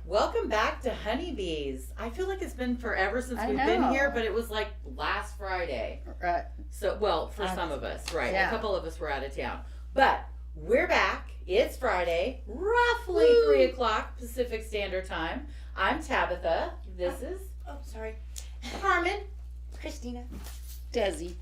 Welcome back to Honeybees. I feel like it's been forever since we've been here, but it was like last Friday. Right. So, well, for some of us, right. Yeah. A couple of us were out of town. But we're back. It's Friday, roughly 3 o'clock Pacific Standard Time. I'm Tabatha. This is... Oh, sorry. Carmen. Christina. Dezi.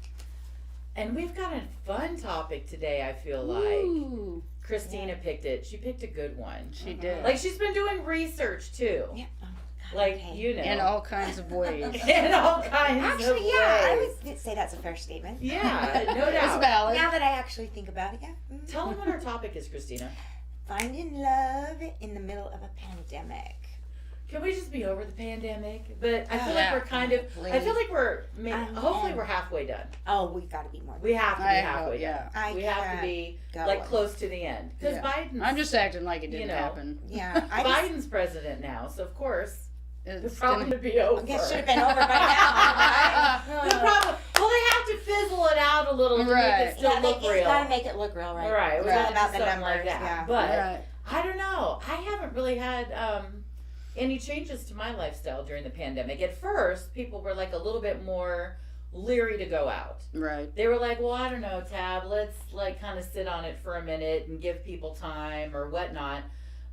And we've got a fun topic today, I feel like. Ooh. Christina picked it. She picked a good one. She did. Like, she's been doing research, too. Yeah. Oh, God, Like, okay. you know. In all kinds of ways. In all kinds of Actually, ways. I would say that's a fair statement. Yeah, no It's doubt. valid. Now that I actually think about it, yeah. Tell them what our topic is, Christina. Finding love in the middle of a pandemic. Can we just be over the pandemic? But I feel Yeah. like we're kind of, I feel like we're, hopefully am. we're halfway done. Oh, we've got to be more. We have to be I halfway hope, yeah. done. We have to be go. like close to the end. Because Yeah. Biden's, I'm just acting like it didn't you know, happen. Yeah. Biden's president now, so of course It's it's probably gonna- going to be over. I guess it should have been over by now, right? The problem, well, they have to fizzle it out a little to make Right. it still look It's real. got to make it look real, right? Right, It's we all gotta about do the something numbers, like that. yeah. But Right. I don't know. I haven't really had any changes to my lifestyle during the pandemic. At first, people were like a little bit more leery to go out. Right. They were like, well, I don't know, Tab, let's like kind of sit on it for a minute and give people time or whatnot.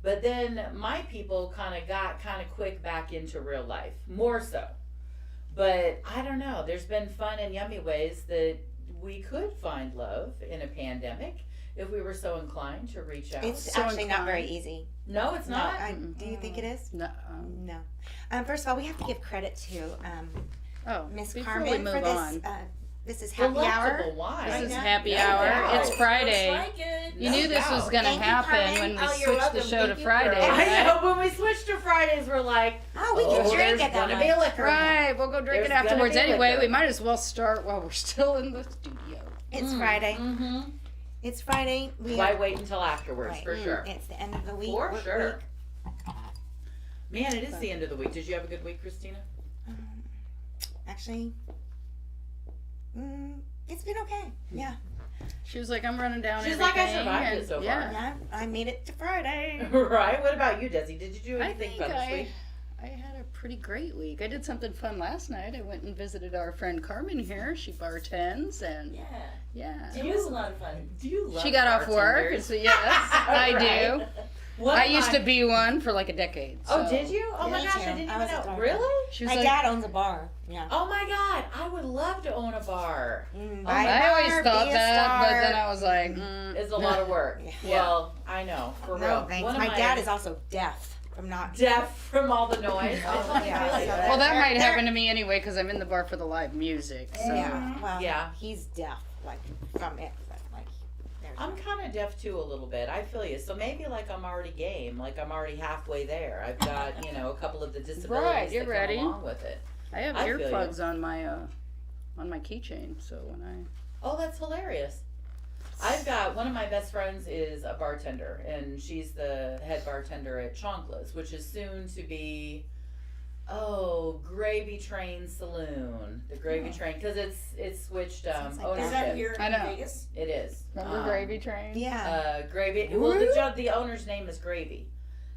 But then my people kind of got kind of quick back into real life, more so. But I don't know. There's been fun and yummy ways that we could find love in a pandemic if we were so inclined to reach out. It's So actually not very inclined. easy. No, it's not. Do you think it is? No. No. First of all, we have to give credit to Oh, Miss before Carmen we move for this. on. This is happy hour. Delectable wine. This is know. happy No hour. doubt. It's Friday. Looks like it. You No knew this doubt. was going to Thank you, happen Carmen. when we Oh, you're switched the welcome. show to Thank you, Friday. girl. I Right? know. When we switched to Fridays, we're like, Oh, we can drink there's at that gonna be one. liquor. Right, we'll go drink There's it gonna afterwards be anyway. liquor. We might as well start while we're still in the studio. It's Friday. Mm-hmm. It's Friday. Why wait until afterwards, Right. for sure. It's the end of the week. For work sure. week. Man, it is the end of the week. Did you have a good week, Christina? Actually, it's been okay. Yeah. She was like, I'm running down She's like, I everything, survived and- it so far. yeah. Yeah. I made it to Friday. Right. What about you, Dezi? Did you do I anything think fun this week? I had a pretty great week. I did something fun last night. I went and visited our friend Carmen here. She bartends and Yeah. yeah. It was a lot of fun. Do you love She got off work. bartenders? So yes, I do. Right. One I of used my- to be one for like a decade. Oh, so- did you? Oh my Me gosh, too. I didn't I even was a know. bartender. Really? She was My like, dad owns a bar. Yeah. Oh my God, I would love to own a bar. Buy a I always bar, thought be a that, but star. then I was like, It's a lot of work. Yeah. Well, I know, for No real. thanks. One of My dad is also deaf from not. deaf from all the noise. Oh, yeah, Really? so well, that They're- might they're- happen to me anyway because I'm in the bar for the live music. So. Yeah. Well, Yeah. he's deaf, like from it, but like. There's I'm kind of deaf too a little bit. I feel you. So maybe like I'm already game. Like I'm already halfway there. I've got a couple of the disabilities Right, you're that ready. come along with it. I have I feel earplugs on my keychain, so when I Oh, that's hilarious. I've got one of my best friends is a bartender, and she's the head bartender at Chonkla's, which is soon to be, Gravy Train Saloon. The Gravy Train, because it's switched Sounds like ownership. Is that here I in know. Vegas? It is. remember Gravy Train. Yeah. Gravy. Well, the owner's name is Gravy,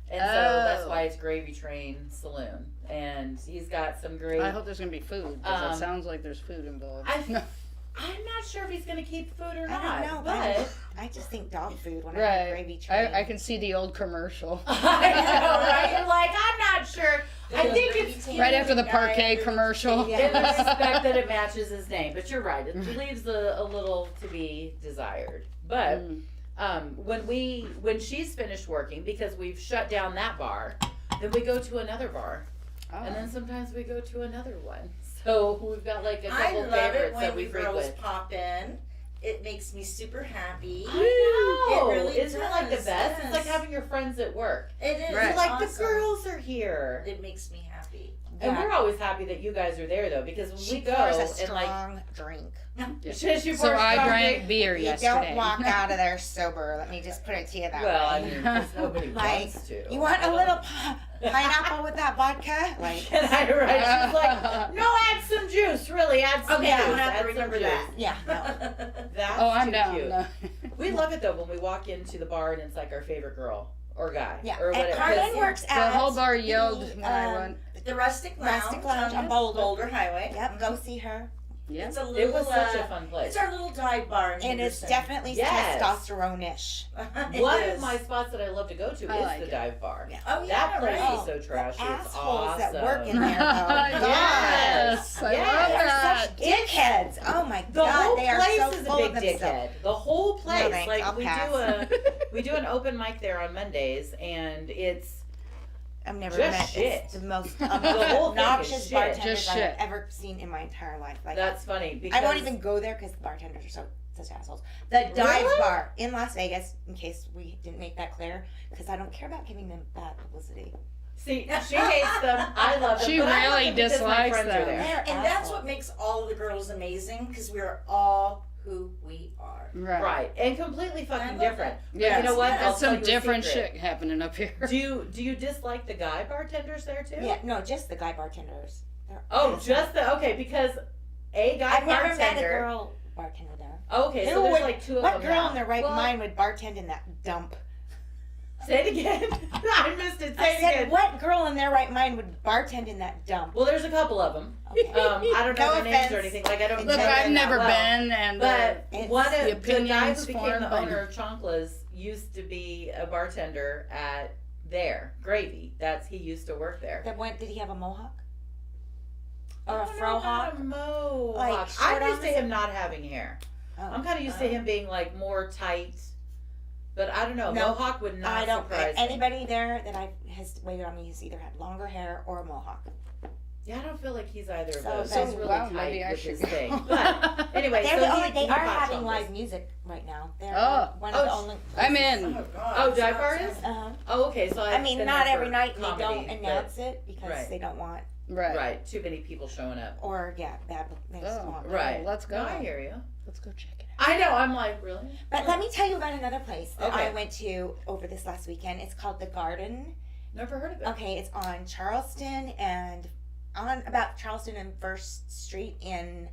and so that's why it's Gravy Train Saloon. And he's got some great. I hope there's gonna be food because it sounds like there's food involved. I'm not sure if he's gonna keep food or I not. don't know, but I just think dog food when I right, have gravy train. I can see the old commercial I know, right? You're like, I'm not sure. I think it's right after the Guy parquet under the commercial. tree. in the respect that it matches his name. But you're right. It leaves a little to be desired. But when she's finished working, because we've shut down that bar, then we go to another bar, Oh. and then sometimes we go to another one. So we've got like a I couple love favorites it when that we you girls frequent. pop in. It makes me super happy. I know. It really Isn't it like the does, best? It's like yes. having your friends at work. It is. Right. It's like awesome. the girls are here. It makes me happy. And we're always happy that you guys are there, though, because when She we go pours a and like, strong drink. she So pours I strong drank drink. beer You yesterday. don't walk out of there sober. Let me just put it to you that Well, I way. mean, 'cause nobody Like, wants to. You want I a don't- little pineapple with that vodka? Like, And I right? She's like, no, add some juice. Really, add some Okay, juice. I'm gonna have add to some remember juice. that. yeah, no. That's Oh, I'm too down. cute. No. We love it though when we walk into the bar and it's like our favorite girl or guy? Yeah, Or and whatever. Carmen 'Cause- works The at whole bar yelled the, when I went. The Rustic Lounge, Rustic Lounge on Boulder. Highway. Yep, go see her. Yeah. It's a little, It was such a fun place. It's our little dive bar in And it's Henderson. definitely Yes. testosterone-ish. It One is. of my spots that I love to go to I is like the it. dive bar. Yeah. Oh, yeah, That place right. is so trashy. The It's assholes awesome. that work in there, though. Yes, I Yes. love They're that. such dickheads. Oh my The god, whole they are place so is a full big of themselves. dickhead. The whole place. No, thanks, I'll pass. we do an open mic there on Mondays, and it's I've never Just met shit. it's the most whole thing is obnoxious shit. bartenders Just I've shit. ever seen in my entire life. Like that's funny because I won't even go there because the bartenders are such assholes. The dive Really? bar in Las Vegas, in case we didn't make that clear, because I don't care about giving them bad publicity. see. She hates them. I love them. She but I love really them because my dislikes friends are them. there. They're And that's assholes. what makes all of the girls amazing, because we're all who we are. Right, and completely I fucking love different. Yeah. You know what? Yes. I'll That's some tell you a different secret. shit happening up here. Do you dislike the guy bartenders there too? Yeah, no, just the guy bartenders. They're Oh, assholes. just the okay because a guy I've never bartender. met a girl bartender there. Okay, Who so there's would- like two of What them girl now. in their right Well, mind would bartend in that dump? Say it again. I missed it. Say I it said, again. what girl in their right mind would bartend in that dump? Well, there's a couple of them. Okay. I don't know No their names offense. or anything. Like I don't. Look, Look, know I've them that never well. been, and But It's- one of the the guy opinions who became formed the by- owner of Chonkla's used to be a bartender at there Gravy. He used to work there. That went, did he have a mohawk? Or I a don't know about frohawk? a mohawk. Like, I'm short used to arms? him not having hair. Oh. I'm kind of used to him being like more tight. But I don't know. No, Mohawk would not I don't. surprise me. Anybody there that has waited on me has either had longer hair or a mohawk. Yeah, I don't feel like he's either of So those. then- He's really wow, tight maybe I with should his go. thing. But anyway, They're so the only, he they are bought having Chonkla's. live music right now. They're Oh. one Oh, of the only. I'm in. Oh, God. Oh, dive Stop, bar stop. is? Uh-huh. Oh, okay. So I I've mean, been not there every for night, and they comedy, don't announce it because Right. they don't want, Right. Right, too many people showing up. or bad. They just Oh. want. Right. Let's go. No, I hear you. Let's go check it out. I know. I'm like, really? But let me tell you about another place that Okay. I went to over this last weekend. It's called The Garden. Never heard of it. Okay, it's on Charleston and on about Charleston and First Street in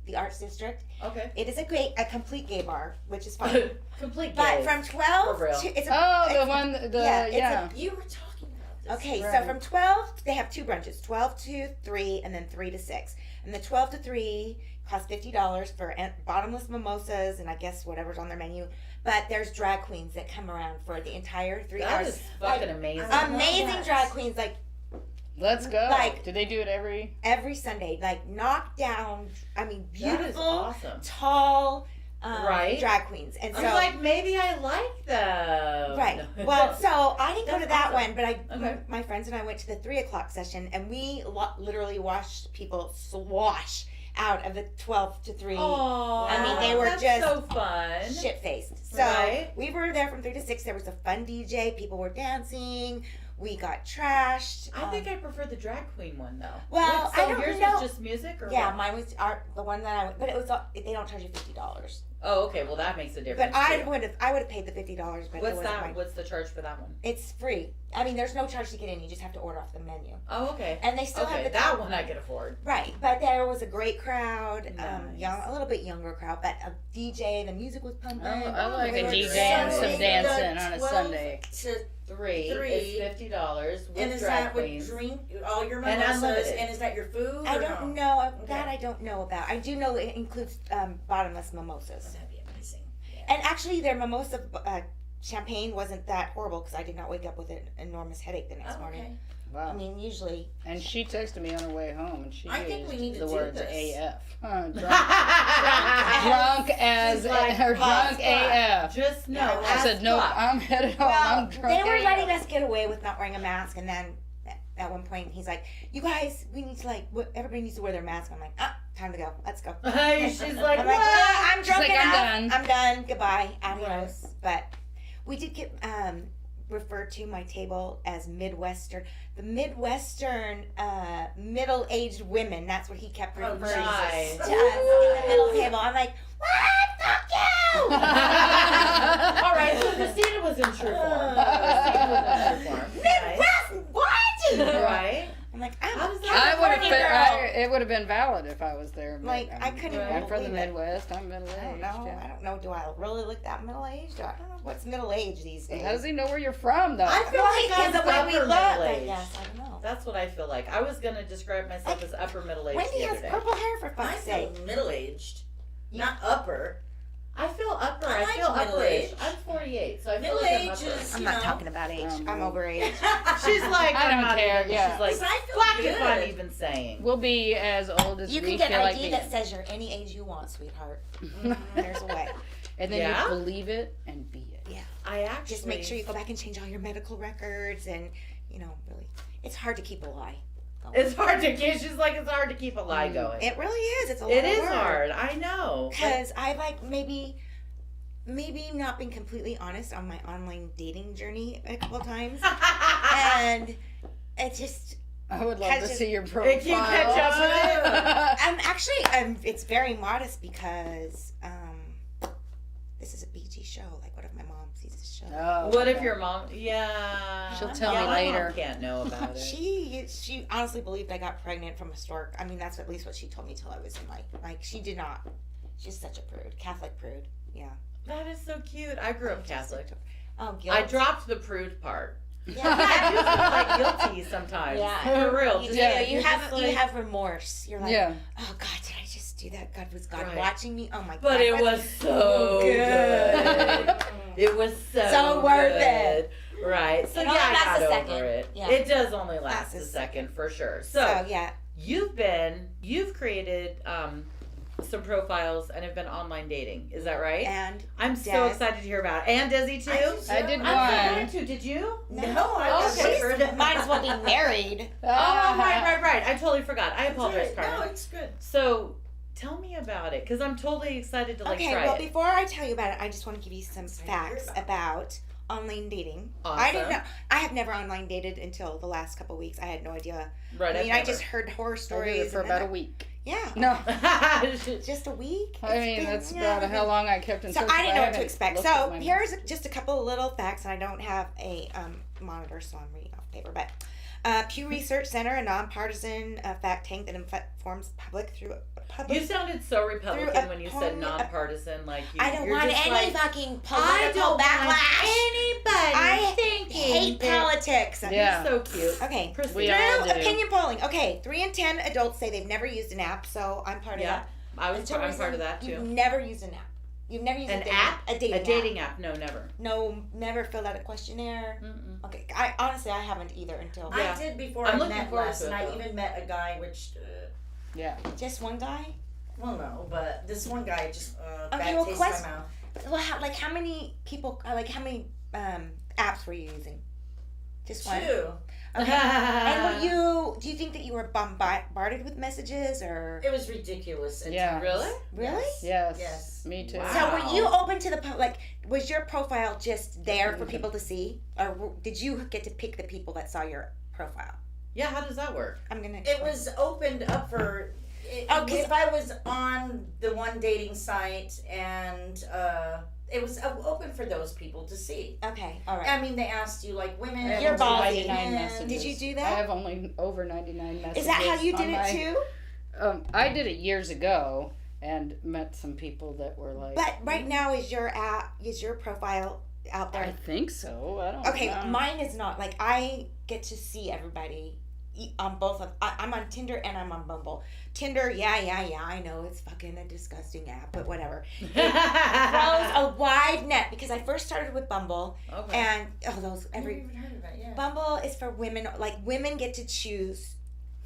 the Arts District. Okay. It is a complete gay bar, which is fun. Complete But gay. from 12 For real. to it's Oh, the it's- one, yeah, yeah. it's You were talking about this. Okay, so Right. from 12, they have two brunches, 12 to 3 and then 3 to 6. And the 12 to 3 costs $50 for bottomless mimosas and I guess whatever's on their menu. But there's drag queens that come around for the entire 3 That hours. is fucking amazing. Amazing Yes. drag queens, like Let's go. Like- Do they do it every? every Sunday, like knocked down, I mean, That is beautiful, awesome. tall Right. drag queens. And so, I'm like, maybe I like them. right. No. Well, so I didn't go to That's that awesome. one, but Okay. my friends and I went to the 3 o'clock session, and we literally watched people slosh out of the 12 to 3 Aw, I mean, they were that's just so fun. shit faced. So Right. we were there from 3 to 6. There was a fun DJ. People were dancing. We got trashed. I think I prefer the drag queen one though. Well, so I don't yours know. was just music or yeah, what? mine was the one that I went, but it was they don't charge you $50. Oh, okay. Well, that makes a But difference. I too. would have paid the $50. But it What's wasn't that? mine. What's the charge for that one? It's free. I mean, there's no charge to get in. You just have to order off the menu. Oh, okay. And they still Okay, have the that one I could afford. Right, but there was a great crowd, Nice. a little bit younger crowd, but a DJ, the music was pumping. I like We a were DJ so and some into dancing it. on a 12 Sunday. To, Three Three. is $50 with and is drag that with queens. drink, all your And mimosas, unlimited. and is that your food? I or don't no? know. Okay. That I don't know about. I do know it includes bottomless mimosas. That'd be amazing. And actually, their mimosa champagne wasn't that horrible because I did not wake up with an enormous headache the next Oh, morning. okay. I Wow. mean, usually. And she texted me on her way home, and she I think we used need to the do words this. AF. Drunk Drunk as She's like, her drunk fuck. AF. Just no. Yeah, I said, nope, fuck. I'm headed home. Well, I'm drunk they were AF. letting us get away with not wearing a mask, and then at one point he's like, "You guys, we need to everybody needs to wear their mask." I'm like, time to go. Let's go. She's like, I'm what? I'm She's drunk like, I'm enough. done. I'm done. Goodbye. Adios. But we did get referred to my table as Midwestern. The Midwestern middle-aged women. That's what he kept Oh, referring nice. to us in the middle table. I'm like, what? Fuck you! All right, so Christina was in true form. Christina was in true form. Midwest? What? Right? I'm like, How I'm does a that- I would have California fit. girl. it would have been valid if I was there. but, Like, I couldn't even I'm from the believe it. Midwest. I'm middle aged. I don't know. Yeah. I don't know. Do I really look that middle aged? I don't know. What's middle age these days? How does he know where you're from, though? I feel like I'm the way we upper look. I middle-aged. guess I don't know. That's what I feel like. I was gonna describe myself as upper middle aged Wendy the has other day. purple hair for I fuck's feel sake. middle-aged, not upper. I feel upper. I I, like feel middle upperish. age. I'm 48, so I feel Middle like I'm age upper. is- I'm You not know. talking about age. I'm over age. She's like, I I'm don't not care, even. yeah. She's like, 'Cause I feel fuck good. if I'm even saying. We'll be as old as You we can get feel an like ID being. that says you're any age you want, sweetheart. There's a way. And then Yeah? you believe it and be it. I actually Just make sure you go back and change all your medical records and, really. It's hard to keep a lie going. It's hard to keep. She's like, it's hard to keep a lie going. It really is. It's a lot It of is work. hard. I know. but- Because I maybe not been completely honest on my online dating journey a couple times. And it just, I would love Catch to it- see your profile. If you catch up with I'm actually, it's very modest because this is a BG show. Like, what if my mom sees this show? Oh, What if okay. your mom? Yeah. She'll tell yeah, me my later. Mom can't know about it. She honestly believed I got pregnant from a stork. I mean, that's at least what she told me till I was in like she did not. She's such a prude, Catholic prude. Yeah. That is so cute. I grew up Catholic. Oh, guilt. I dropped the prude part. Yeah, I do feel like guilty sometimes. Yeah. For real. You Just do. like, You you're have just you like- have remorse. You're like, Yeah. oh God, did I just do that? God, was God Right. watching me? Oh my God. But it was so good. It was so worth good. Right. So It yeah, only I lasts got a over second. it. Yeah. It does only last Lasts a a second for sure. So So yeah, you've created some profiles and have been online dating. Is that right? and I'm so Des. excited to hear about it. And Desi too? I did I'm so one. too. Did you? No, I was Okay. scared. might as well be married. Oh, right. I totally forgot. I apologize, No, Carmen. it's good. So, tell me about it, because I'm totally excited to Okay, try well, it. before I tell you about it, I just want to give you some Excited to hear facts about it. about online dating. Awesome. I didn't know. I have never online dated until the last couple weeks. I had no idea. Right. I mean, I just heard horror I did stories it for and then about a week. Yeah, No. just a week. I It's mean, been- that's yeah, about how long I kept in So touch. I didn't know what to haven't expect. looked at So my- here's just a couple of little facts, and I don't have a monitor, so I'm reading off paper. But Pew Research Center, a nonpartisan fact tank that informs public through public. You sounded so Republican Through a when you said pony- nonpartisan. Like you, I don't you're want just any like, fucking I political don't backlash. want anybody I thinking hate that- politics. Yeah. You're so cute. Okay. Proceed. We all Through do. opinion polling. Okay, 3 in 10 adults say they've never used an app, so I'm part of Yeah, that. I'm part of that You've too. never used an app. You've never used An a dating app? A dating A app. dating app? No, never. No, never filled out a questionnaire. Mm-mm. Okay, I honestly I haven't either until Yeah. I did before I'm I looking met forward Les, to it, and I though. even met a guy which, Yeah. just one guy. well, no, but this one guy just Okay, bad well, taste quest- in my mouth. Well, how many people? How many apps were you using? Just one. 2. Okay. And do you think that you were bombarded with messages or? It was ridiculous. At Yeah. times. Really? Really? Yes. Yes. Me too. Wow. So were you open to the like? Was your profile just there for people to see, or did you get to pick the people that saw your profile? Yeah, how does that work? I'm gonna. It was opened up for. Okay. If I was on the one dating site and it was open for those people to see. Okay. All right. I mean, they asked you like women. I have You're over ballsy. 99 men. messages. Did you do I that? have only over 99 messages. Is that how you did on it my- too? I did it years ago and met some people that were like. But right now, is your profile out I there? think so. I don't Okay, know. mine is not. Like I get to see everybody on both of. I'm on Tinder and I'm on Bumble. Tinder, yeah. I know it's fucking a disgusting app, but whatever. Throws a wide net because I first started with Bumble, Okay. and those I've never every even heard of it. Yeah. Bumble is for women. Like women get to choose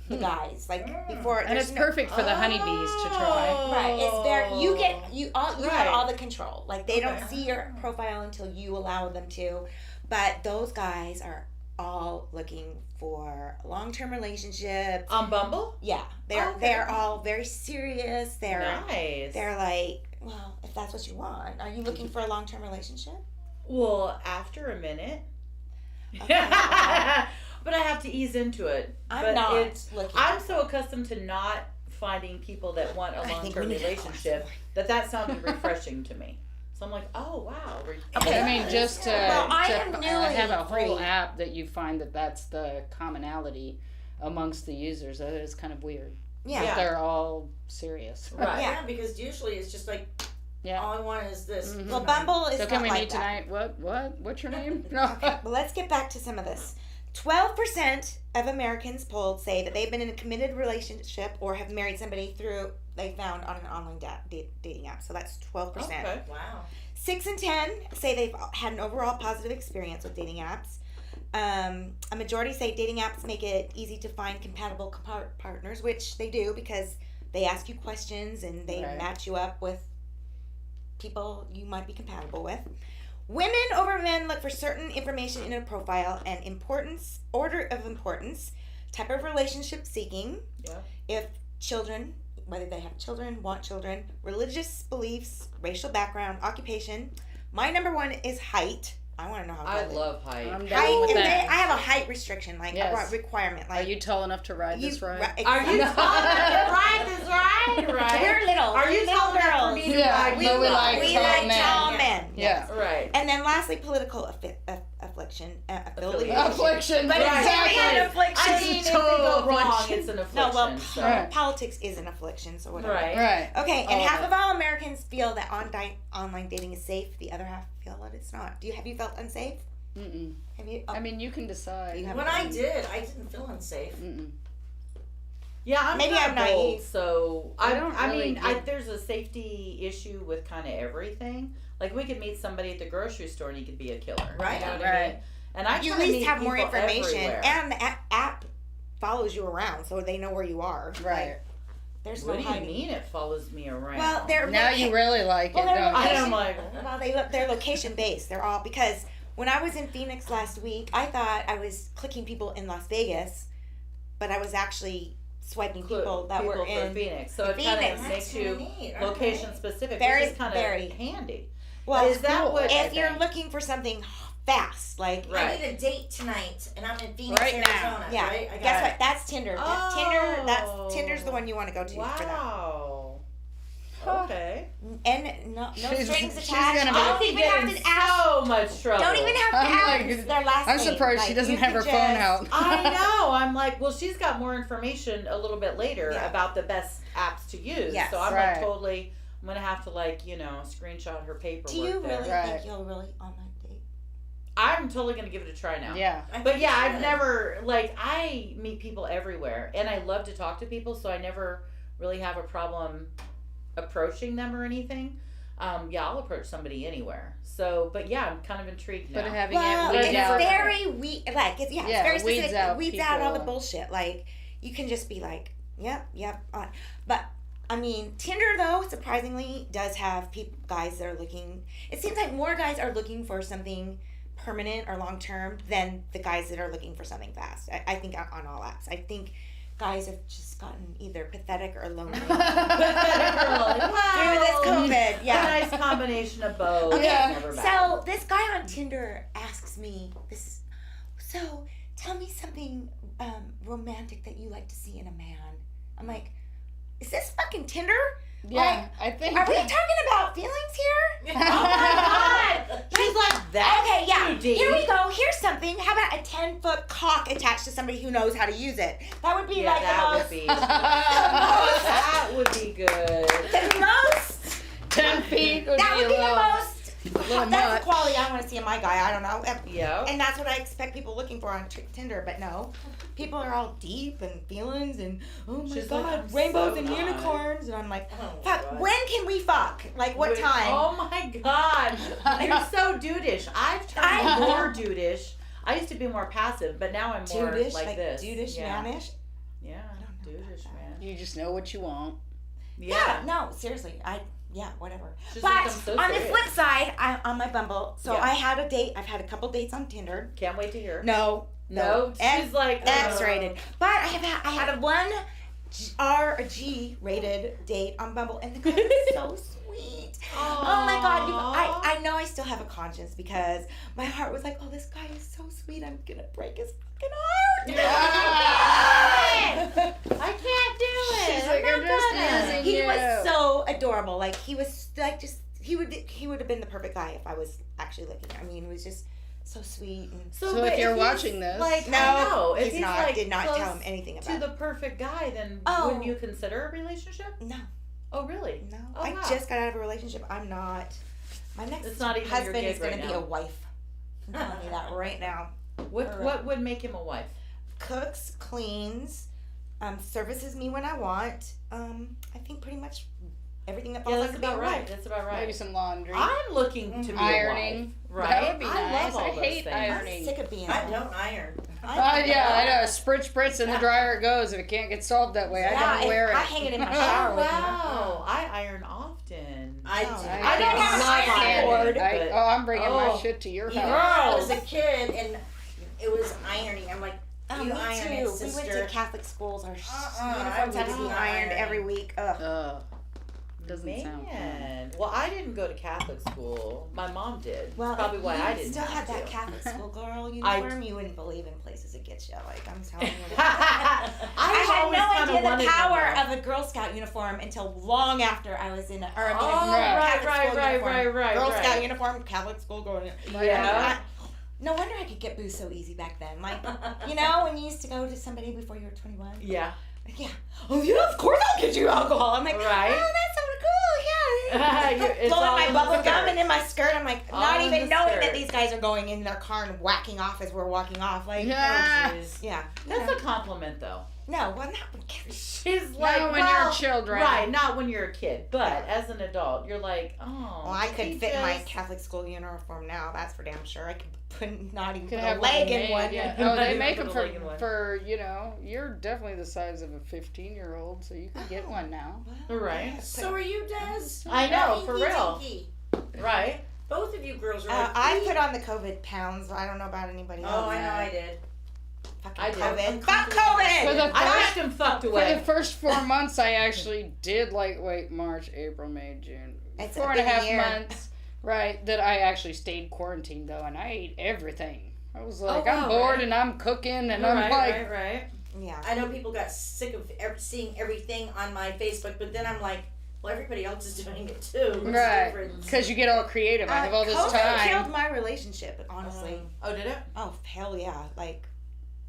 the guys. Like Mm. before, And there's it's no. perfect for the honeybees to try. Right, it's very you Right. have all the control. Like they don't Okay. see your profile until you allow them to. But those guys are all looking for a long-term relationship. On Bumble? Yeah, they're Okay. they're all very serious. They're Nice. like, well, if that's what you want, are you looking for a long-term relationship? Well, after a minute. Okay. But I have to ease into it. I'm But not it's- looking. I'm so accustomed to not finding people that want a I think long-term we need a glass of relationship wine. that sounded refreshing to me. So I'm like, oh wow. Okay. I mean, just to, Well, I am to newly have a whole free. app that you find that's the commonality amongst the users. That is kind of weird. Yeah. Yeah. They're all serious. Right. Yeah, because usually it's just like, Yeah. all I want is this. Mhm. Well, Bumble is So not can we like meet that. tonight? What's your name? No. Okay, well, let's get back to some of this. 12% of Americans polled say that they've been in a committed relationship or have married somebody through they found on an online dating app. So that's 12%. Okay. Wow. 6 in 10 say they've had an overall positive experience with dating apps. A majority say dating apps make it easy to find compatible partners, which they do because they ask you questions and they Right. match you up with people you might be compatible with. Women over men look for certain information in a profile and order of importance, type of relationship seeking, Yeah. if children, whether they have children, want children, religious beliefs, racial background, occupation. My number one is height. I want to know how I tall they- love height. I'm height. down with And that. I have a height restriction, like Yes. a requirement. Are Like you tall enough to ride you, this ride? Are you exactly. tall enough to ride this ride? Right. We're little. Are you little tall enough for girls. me to Yeah, ride? but We, we like we tall like men. tall Yeah. men. Yeah. Right. And then lastly, political affliction. Affiliation. Affliction. But Right. exactly. I affliction. mean, if they go wrong, affliction. it's an No, affliction. well, so. Right. politics is an affliction, so whatever. Right. Right. Okay, and All of half it. of all Americans feel that online dating is safe. The other half feel that it's not. Have you felt unsafe? Mm-mm. Have you? I mean, you can decide. You have- When I did, I didn't feel unsafe. Mm-mm. Yeah, I'm Maybe kinda I'm naive. bold, so I I don't really mean, get- there's a safety issue with kind of everything. Like we could meet somebody at the grocery store and he could be a killer. Right. You know what I Right. mean? And I you at kinda least meet have more people information, everywhere. and the app follows you around, so they know where you are. Right. Like, there's What no do you hiding. mean it follows me around? Well, they're Now you really like Well, it, they're don't you? location- I'm like, Well, they're location based. They're all because when I was in Phoenix last week, I thought I was clicking people in Las Vegas, but I was actually swiping people that were for in. Phoenix. So it kind Phoenix. of That's makes you neat. location Okay. specific, Very, which is kind very. of handy. Well, Is that cool. what? if you're looking for something fast, like Right. I need a date tonight, and I'm in Phoenix, Right now. Arizona. yeah, Right? I got guess it. what? That's Tinder. Tinder's the one you want to go to for that. Wow. Huh. Okay. And no She's- strings she's attached. gonna be- Don't even have to ask. so much trouble. Don't even have to I'm ask like- their last I'm name. surprised she Like, doesn't you have her could phone just- out. I know. I'm like, well, she's got more information a little bit later Yeah. about the best apps to use. Yes. So I'm Right. like totally. I'm gonna have to screenshot her paperwork. Do you there. really Right. think you'll really online date? I'm totally gonna give it a try now. Yeah. I But think yeah, you I've should. never I meet people everywhere, and I love to talk to people, so I never really have a problem approaching them or anything. Yeah, I'll approach somebody anywhere. So, but yeah, I'm kind of intrigued now. But having Well, it it's weed out. very it's Yeah, very weeds specific. out It weeds out all the people. bullshit. Like you can just be like, yep. But I mean, Tinder though surprisingly does have guys that are looking. It seems like more guys are looking for something permanent or long term than the guys that are looking for something fast. I think on all apps. I think guys have just gotten either pathetic or lonely through this COVID. Yeah. A nice combination of both. Okay, Yeah. Never bad. so this guy on Tinder asks me this. So tell me something romantic that you like to see in a man. I'm like, is this fucking Tinder? Yeah, I think. Are we talking about feelings here? Oh my God! She's like that. Okay, yeah. too deep. Here we go. Here's something. How about a 10-foot cock attached to somebody who knows how to use it? That would be Yeah, like that the would most. be. That would be good. The most. 10 feet would That be would be a little. the most. little That's much. the quality I want to see in my guy. I don't know. Yeah. And that's what I expect people looking for on Tinder, but no. People are all deep and feelings and, oh my She's like, God, I'm rainbows so and not. unicorns. And I'm like, Oh my fuck, God. when can we fuck? Like, what Which- time? Oh my God. You're so dudish. I've turned more dudish. I used to be more passive, but now I'm more Dudish, like this. dudish, yeah. mannish. Yeah. don't know about Dudish, that. man. You just know what you want. Yeah, no, seriously. Whatever. She's But like, I'm so on the serious. flip side, on my Bumble, so Yeah. I had a date. I've had a couple dates on Tinder. Can't wait to hear. No. No, she's like X-rated. But I had a 1 R or G rated date on Bumble, and the guy was so sweet. Oh my God! I know I still have a conscience because my heart was like, oh, this guy is so sweet. I'm gonna break his fucking heart. I can't do it. She's like, I'm just using He you. was so adorable. Like he was like just he would have been the perfect guy if I was actually looking. I mean, he was just so so sweet. And So but if you're he's, watching this- like, no, I know, if he's not. like Did not close tell him anything to about the perfect guy, then Oh. wouldn't you consider a relationship? No, Oh, really? no. Oh, I wow. just got out of a relationship. I'm not. My next It's not even your husband gig is going right to be now. a wife. I'm telling you that right now. What would make him a wife? Cooks, cleans, services me when I want. I think pretty much everything that falls Yeah, under that's being about a right. wife. That's about right. Maybe some laundry. I'm looking to be Ironing. a wife, right? That would be I nice. love all I those hate things. ironing. I'm sick of being. I don't iron. Yeah, I know. Spritz in the dryer it goes. If it can't get solved that way, I Yeah, don't wear it. I hang it in my shower. Oh, with me. wow. I iron often. I Oh, do. I don't have an iron board. I'm bringing my Oh. shit to your You house. know, I was a kid and it was ironing. I'm like, Oh, you me iron too. it, We went sister. to Catholic schools. Our I uniforms had to be wouldn't ironed iron. every week. Ugh. Ugh. Doesn't sound fun. Man. Well, I didn't go to Catholic school. My mom did. Well, That's probably if why you I didn't still have had that to. Catholic school girl I- uniform, you wouldn't believe in places it gets you. Like, I'm telling you. I I always had kinda no idea wanted the power them, though. of a Girl Scout uniform until long after I was in a, or I mean, Oh, a right, Catholic right, school right, uniform. right, Girl right. Scout uniform, Catholic school girl. Yeah. No wonder I could get booze so easy back then. Like, you know, when you used to go to somebody before you were 21? Yeah. Yeah. Oh, yeah, of course I'll get you alcohol. I'm like, Right. oh, that's so cool, yeah. It's Blowing all my in the bubble gum skirt. and in my skirt. I'm like, All not in even the knowing skirt. that these guys are going in their car and whacking off as we're walking off. Like, Yeah. Oh, jeez. yeah. That's a compliment, though. No, well, not She's like, Not when well, you're children. Right, not when you're a kid. But as an adult, you're like, oh. Well, I could she fit my just- Catholic school uniform now. That's for damn sure. I could put not even Could put a have leg in made, one. Yeah. Not Oh, they even make put them a leg in one. for you're definitely the size of a 15-year-old, so you can get one now. Right. So are you, Des? I know, for Dinky real. dinky. Right. Both of you girls are like, I put on the COVID pounds. I don't know about anybody else. oh, I know I did. Fucking I did. COVID. Fuck COVID! For the I first- left him fucked For away. the first 4 months, I actually did March, April, May, June. It's Four a and a big half year. months, right? That I actually stayed quarantined though, and I ate everything. I was like, Oh, I'm wow, bored right. and I'm cooking, and right, I'm like, right. Yeah. I know people got sick of seeing everything on my Facebook, but then I'm like, well, everybody else is doing it too. What's the right? difference? Because you get all creative. I have all this COVID time. killed my relationship, honestly. Oh, did it? Oh, hell yeah. Like,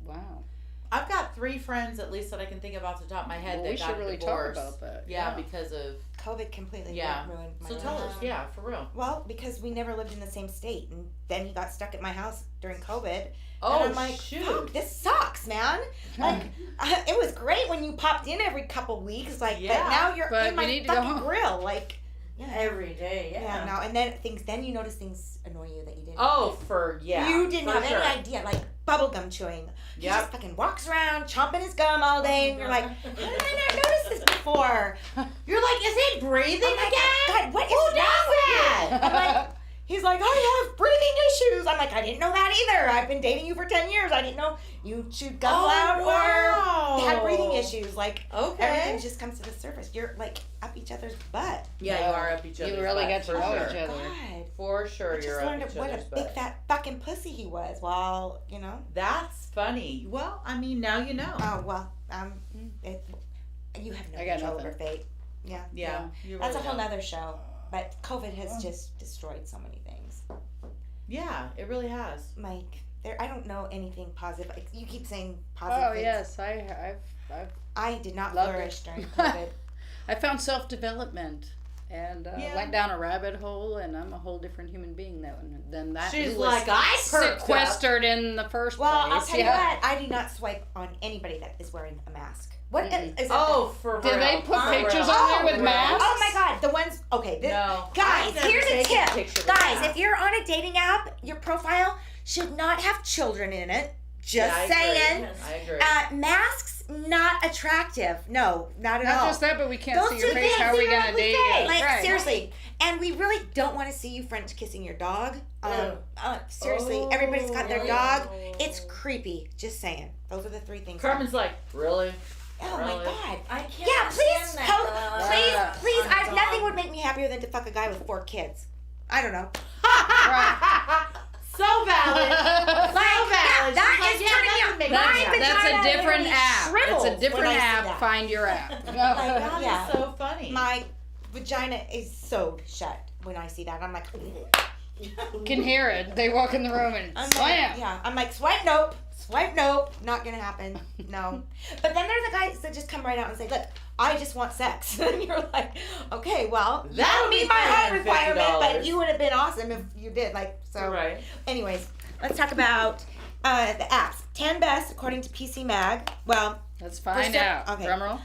Wow. I've got 3 friends at least that I can think of off the top of my head Well, that we got should really divorced. talk about that. Yeah, because of COVID completely Yeah. ruined my so tell us, relationship. yeah, for real. Well, because we never lived in the same state, and then he got stuck at my house during COVID. Oh, and I'm like, shoot. fuck, this sucks, man. Like, it was great when you popped in every couple weeks, like, Yeah, but now you're but in my you need to go fucking home. grill, like, yeah. Every day, Yeah, no, and then you notice things annoy you that you didn't. Oh, you didn't for have sure. any idea, like bubblegum chewing. He Yep. just fucking walks around chomping his gum all day, and you're like, how did I not notice this before? You're like, is he breathing Oh my again? God, what is Who wrong does with you? that? I'm like, he's like, I have breathing issues. I'm like, I didn't know that either. I've been dating you for 10 years. I didn't know you chewed gum loud or had breathing issues. Like, Okay. everything just comes to the surface. You're like up each other's butt. Yeah, you are up each other's You really butt, got to for know sure. each other. God. For sure, I just you're learned up each what a other's big butt. fat fucking pussy he was while, you know. That's funny. Well, I mean, now you know. Oh, well, you have no I got control over nothing. fate. Yeah. Yeah, you That's a really whole don't. nother show. But COVID has just destroyed so many things. Yeah, it really has. Like, I don't know anything positive. Like, you keep saying positive Oh things. yes, I've I did not Loved flourish it. during COVID. I found self-development and Yeah. went down a rabbit hole, and I'm a whole different human being than that. She's who was like, I perked up. sequestered in the first Well, place. I'll tell you what. I do not swipe on anybody that is wearing a mask. What is Mm-mm. it? Oh, for Did real. they put For pictures real. on there with For real. masks? Oh my God, the ones. Okay, this, No. guys, I've never here's a taken tip. picture with Guys, masks. if you're on a dating app, your profile should not have children in it. Just Yeah, I saying. agree. I agree. Masks not attractive. No, not at Not all. just that, but we can't Those see your two face. things How are we are gonna ugly date face. you? Like, Right. seriously. And we really don't want to see you French kissing your dog. Seriously, Oh, everybody's got their really? dog. It's creepy. Just saying. Those are the 3 things. Carmen's like, really? Oh my really? God. I can't Yeah, please, stand that. please. on a dog. Nothing would make me happier than to fuck a guy with 4 kids. I don't know. So valid. So valid. that She's like, is yeah, turning that me would make on. me My happy. That's vagina a different literally app. It's shrivels a when different I see app. that. Find your app. That Yeah. is so funny. My vagina is sewed shut when I see that. I'm like, can hear it. They walk in the room and I'm slam. like, yeah. I'm like, swipe nope, not gonna happen. No. But then there's the guys that just come right out and say, look, I just want sex. And you're like, okay, well, you That'll don't be meet my height $350. requirement, but you would have been awesome if you did. Like, so. Right. Anyways, let's talk about the apps. 10 best according to PC Mag. Well, Let's find First out. up- okay. Drum roll.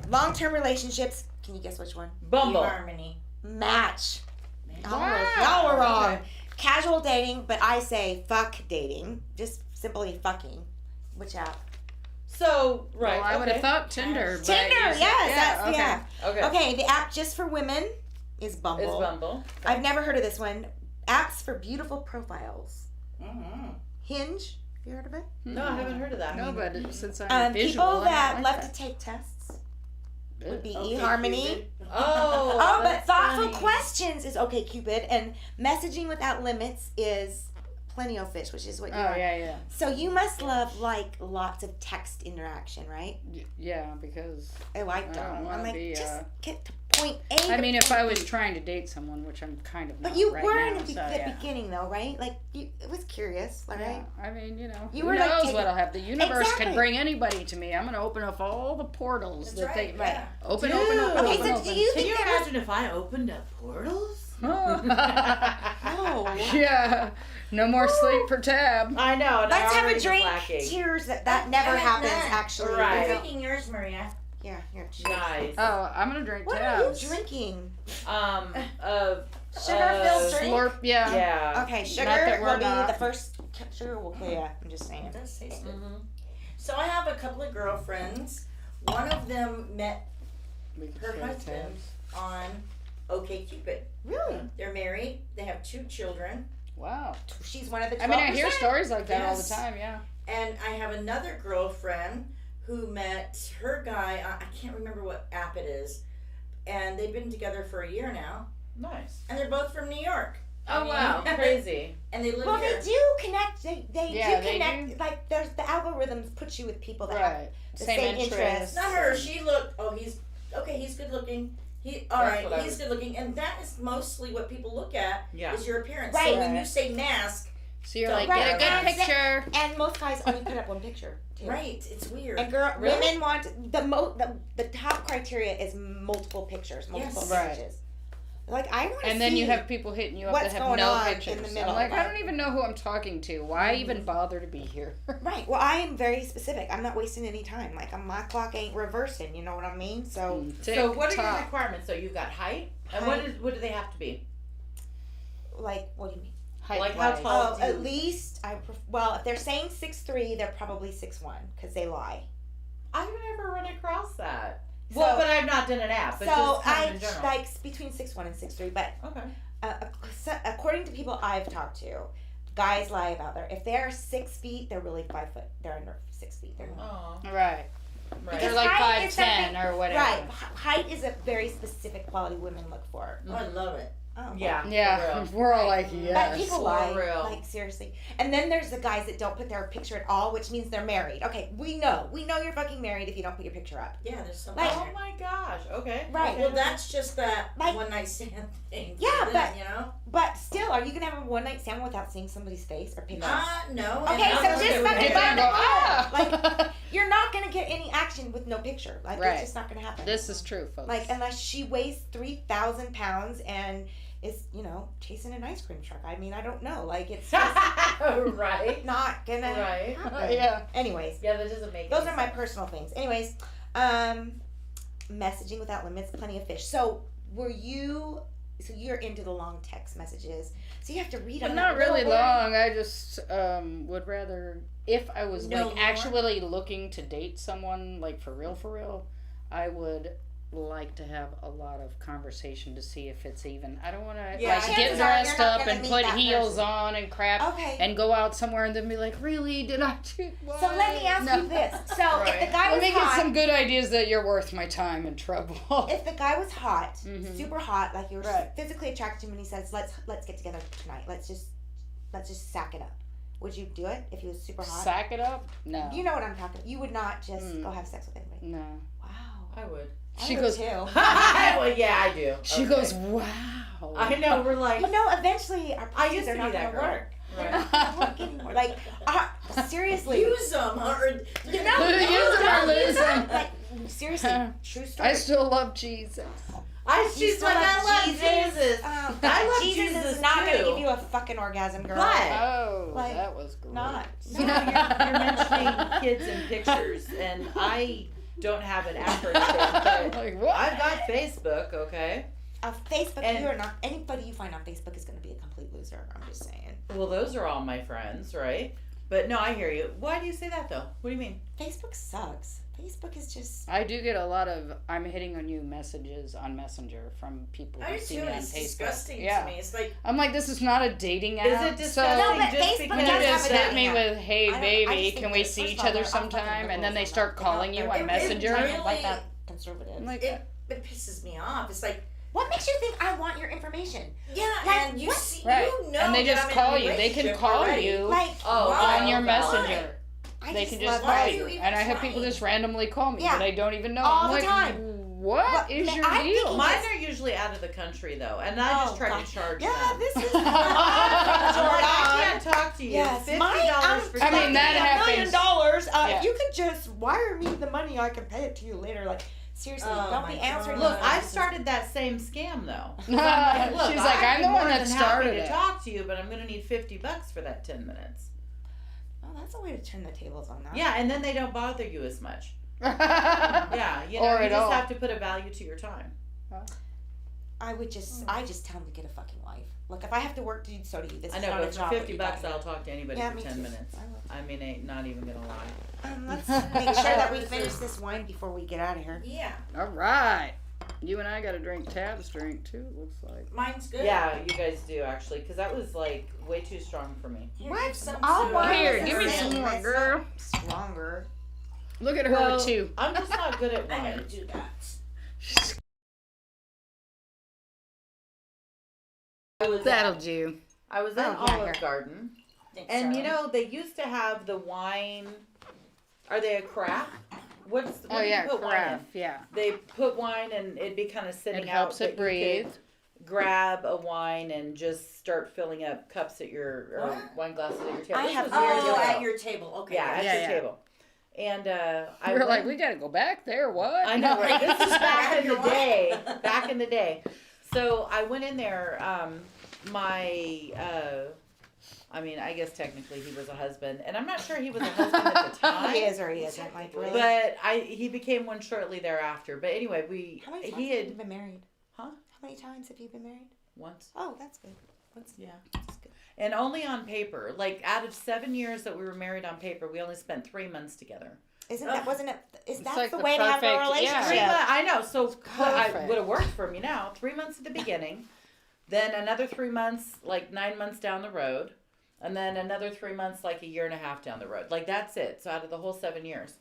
long-term relationships. Can you guess which one? Bumble. Harmony. Match. Wow. Y'all were wrong. Okay. Casual dating, but I say fuck dating. Just simply fucking. Which app? So, right. Well, I would have okay. thought Tinder. but Tinder, you said- yes, that's okay. the app. Okay. Okay, the app just for women is Bumble. It's Bumble. I've never heard of this one. Apps for beautiful profiles. Mm-hmm. Hinge. Have you heard of it? No, I haven't heard of that. No, but since I'm visual, People I that might love like to take tests that. would be Okay, eHarmony. Cupid. Oh. Oh, but that's thoughtful funny. questions is OK Cupid, and messaging without limits is Plenty of Fish, which is what you Oh are. yeah. So you must love like lots of text interaction, right? Yeah, because Oh, I don't don't. wanna I'm like, be, just get to point A. I to mean, if point I was B. trying to date someone, which I'm kind of not But you right were now, in the, so, the yeah. beginning, though, right? Like, you it was curious, all Yeah, right? I mean, You who were, like, knows taking- what'll happen. The universe Exactly. can bring anybody to me. I'm going to open up all the portals That's that right. they Yeah. open. Dude. Okay, so do you Can think you there was- imagine if I opened up portals? No. Yeah, no more sleep for Tab. I know. And Let's I have a already drink. was lacking. Cheers. That never I have happens, none. actually. Right. I'm drinking yours, Maria. Yeah, here. Cheers. Nice. Oh, I'm gonna drink What are you Tabs. drinking? Sugar-filled drink? Slurp, yeah. Yeah. Okay, Not sugar that we're will be not. the first. Sugar will kill ya. I'm just saying. It does taste good. Mhm. So I have a couple of girlfriends. One of them met We can her share husband Tabs. on OkCupid. Really? They're married. They have 2 children. Wow. She's one of the 12%. I mean, I hear stories like that all the Yes. time. Yeah. And I have another girlfriend who met her guy. I can't remember what app it is. And they've been together for a year now. Nice. And they're both from New York. Oh wow, crazy. And they live Well, here. they do connect. They Yeah, do they connect. do. Like, there's the algorithms put you with people that have Right. the same interests. Not her. She looked. Oh, he's okay. He's good looking. All That's right. what I He's was- good looking, and that is mostly what people look at Yeah. is your appearance. Right. So when you Right. say mask, So you're So- like, Right, get a good and- picture. And most guys only put up one picture. Too. right? It's weird. And Really? women want the top criteria is multiple pictures, multiple Yes. Right. images. Like, I want to And see. then you have people hitting you up what's that have going no on in pictures. the I'm middle, like, I right. don't even know who I'm talking to. Why even bother to be here? Right. Well, I am very specific. I'm not wasting any time. Like, my clock ain't reversing. You know what I mean? So, So what are your TikTok. requirements? So you've got height, and Height. what do they have to be? like, what do you mean? Height Like how wise. tall? Oh, at least well, if they're saying 6'3", they're probably 6'1", because they lie. I've never run across that. So- Well, but I've not done an app. But So just kind of I in general. like between 6'1" and 6'3", but Okay. according to people I've talked to, guys lie about their. If they're 6 feet, they're really 5 foot. They're under 6 feet. They're not. Oh. Right. Right. They're Because like height is 5'10" something- or whatever. Right. Height is a very specific quality women look for. Oh, I love it. Oh. Yeah. Yeah. for We're all Right. like, But yes. people For lie, real. like seriously. And then there's the guys that don't put their picture at all, which means they're married. Okay, we know you're fucking married if you don't put your picture up. Yeah, there's something Like- real. there. Oh my gosh. Okay. Right. Okay. Well, that's just that Like- one night stand thing. Yeah, for them, but- you know, But still, are you gonna have a one night stand without seeing somebody's face or picture? no. Okay, and so I'm just okay with fucking Get that. there and go, Like, ah! You're not gonna get any action with no picture. Like Right. it's just not gonna happen. This is true, folks. Like unless she weighs 3,000 pounds and is chasing an ice cream truck. I mean, I don't know. Like it's just right. not gonna Right. happen. Yeah. Anyways, Yeah, that doesn't make. those any are my sense. personal things. Anyways, messaging without limits, Plenty of Fish. So were you? So you're into the long text messages. So you have to read But them. not really long. I just would rather, if I was No like more? actually looking to date someone, like for real, I would like to have a lot of conversation to see if it's even. I don't want to Yeah, like get chances are you're dressed not up gonna and meet put that heels person. on and crap Okay. and go out somewhere and then be like, really? Did I do what? So let me ask No. you this. So if Right. the guy Let was me get hot, some good ideas that you're worth my time and trouble. if the guy was hot, Mhm. super hot, like you were Right. physically attracted to him, and he says, "Let's get together tonight. Let's just sack it up." Would you do it if he was super hot? Sack it up? No. You know what I'm talking. You would not just Mm. go have sex with anybody. No. Wow. I would. She I would goes, too. Well, yeah, I do. she Okay. goes, wow. I know, we're like, But no, eventually our I pussies used are to not be that going to girl. work. Right. They're not going to work anymore. Like, seriously. Use them. Or, Use them or lose them. Like, seriously, true story. I still love Jesus. She's still like, love I love Jesus. I love Jesus Jesus is not going to too. give you a fucking orgasm, girl. But Oh, Like, that was great. Not. No, you're mentioning kids and pictures, and I don't have an acronym, but Like, what? I've got Facebook, okay? Facebook, And- you are not. Anybody you find on Facebook is going to be a complete loser. I'm just saying. Well, those are all my friends, right? But no, I hear you. Why do you say that, though? What do you mean? Facebook sucks. Facebook is just. I do get a lot of "I'm hitting on you" messages on Messenger from people I who do see too, me and on it's Facebook. disgusting Yeah, to me. It's like, I'm like, this is not a dating app. Is it disgusting No, but just Facebook because You does just have a hit me dating with, "Hey I just baby, think can we that, see first each of all, other they're all fucking sometime?" And then they liberals. start calling you on They're Messenger. really- like that conservatives. I'm like, it pisses me off. It's like, What makes you think I want your information? yeah, Like, and you what? see, right? you know And they that just I'm in a call you. They can relationship call already. you Like, Oh, why? on your God. Messenger. I They can just love call why that. do you. you even And I have try? people just randomly call me Yeah. that I don't even know. All I'm the like, time. what Well, is your I'm deal? thinking- Mine are usually out of the country, though, and I just Oh, try God. to charge Yeah, them. this is. I'm like, I can't talk to you. Yes, $50 mine, for I mean, something. that happens. $1 million. Yeah. If you could just wire me the money, I can pay it to you later. Like, seriously, Oh, don't my be answering. God. Look, my I've messages. started that same scam, though. She's I'm like, look, like, I'm I'd the be one more that than started happy it. to talk to you, but I'm going to need $50 for that 10 minutes. Oh, that's a way to turn the tables on that. Yeah, and then they don't bother you as much. yeah. Yeah, you know, Or you at just all. have to put a value to your time. I just tell them to get a fucking life. Look, if I have to work, dude, so do you. This I is know, not a but for job that you $50, got I'll talk to anybody Yeah, for me 10 too. minutes. I will. I mean, ain't not even gonna lie. Let's make sure that we finish this wine before we get out of here. Yeah, All right. You and I got to drink Tab's drink too, it looks like. mine's good. Yeah, you guys do actually, because that was like way too strong for me. Here, What? give some All to- wine Here, is the give me same. some more, It's girl. not Stronger. Look at her Well, with two. I'm just not good at I'm gonna wine. do that. That'll do. I was in Oh, yeah, Olive here. Garden, Thanks, and you darling. know they used to have the wine. Are they a craft? What Oh do you yeah, put wine in? carafe. Yeah. They put wine and it'd be kind of sitting It out. helps that it you breathe. could grab a wine and just start filling up cups at your or What? wine glasses at your table. I This have was years Oh, ago. at your table. Okay. Yeah, at Yeah, your yeah. table. And I We were like, went- we got to go back there. What? I know, right? This is back Grab in the your wine. day. Back in the day. So I went in there. I mean, I guess technically he was a husband, and I'm not sure he was a husband at the time. He is or he isn't. Like, really? But he became one shortly thereafter. But anyway, How many times he have you had been married? Huh? How many times have you been married? once. Oh, that's good. Yeah. That's good. And only on paper. Like out of 7 years that we were married on paper, we only spent 3 months together. Isn't that wasn't it? Is that like the the way to have a perfect- relationship? yeah. 3 months. I know. So I perfect. would have worked for me now. 3 months at the beginning, then another 3 months, like 9 months down the road, and then another 3 months, like a year and a half down the road. Like that's it. So out of the whole 7 years.